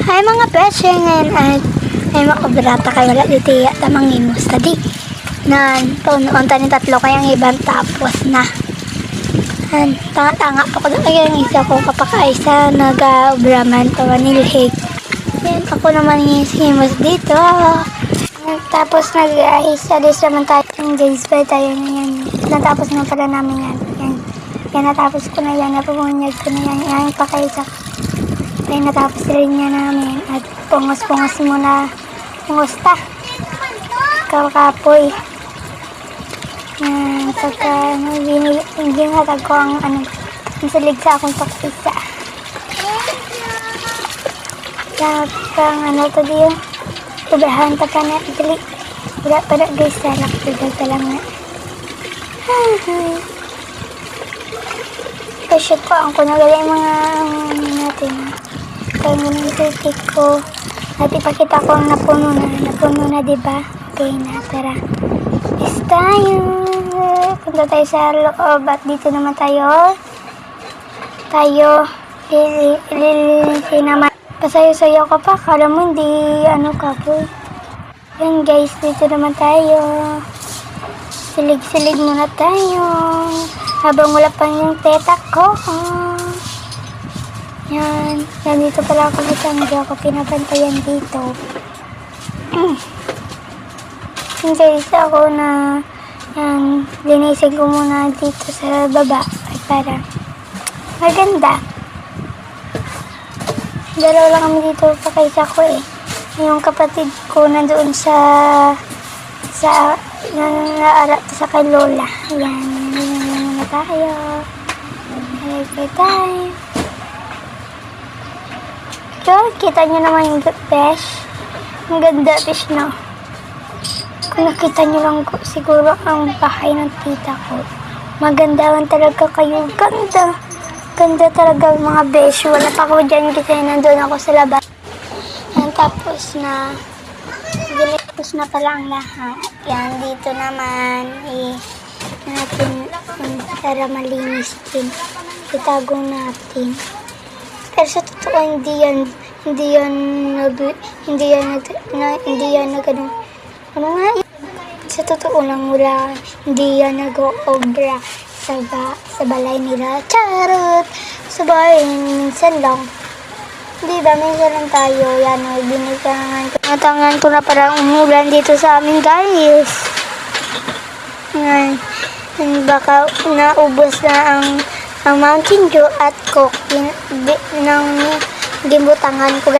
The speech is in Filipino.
Ay mga besyo ngayon ay makabrata kayo wala dito tamang imos tadi nan unta ni tatlo kayang ibang tapos na tanga pa ko ayun isa ko kapakaisa nag-obraman pa manilhig yan ako naman imos dito tapos nag-isa dis naman tayo yung days by tayo na yan natapos na pala namin yan natapos ko na yan napupunyag ko na yan pakaisa ay natapos rin niya namin at pungos-pungos muna pungusta kakapoy pagka ginatag ko ang salig sa akong pakisa kapag ito diyo ubahan pagka na itali wala pa na guys salak ka lang na shoot ko ang kunagali mga natin kaya muna titik ko at ipakita ko ang napuno na diba okay na tara is tayo punta tayo sa loob at dito naman tayo lilinisin naman pasayo-sayo ka pa kala mo hindi ka po yan guys dito naman tayo silig-silig muna tayo habang wala pa yung teta ko yan nandito pala ako dito hindi ako pinapantayan dito guys ako na yan linisin ko muna dito sa baba ay para maganda dalawa lang kami dito pakaisa ko yung kapatid ko nandoon sa naalat sa kay Lola yan na tayo halipay tayo so kita nyo naman yung fish ang ganda fish no kung nakita nyo lang siguro ang bahay ng tita ko maganda lang talaga kayo ganda talaga mga besh wala pa ako dyan kasi nandun ako sa labas yan tapos na pala ang lahat yan dito naman natin para malinis din itago natin pero sa totoo hindi yan sa totoo lang wala hindi yan nag-obra sa balay nila charot sa bahay minsan lang diba minsan lang tayo yan binitangan ko na parang umulan dito sa amin guys ngayon baka naubos na ang Mountain Dew at Coke ng gibutangan ko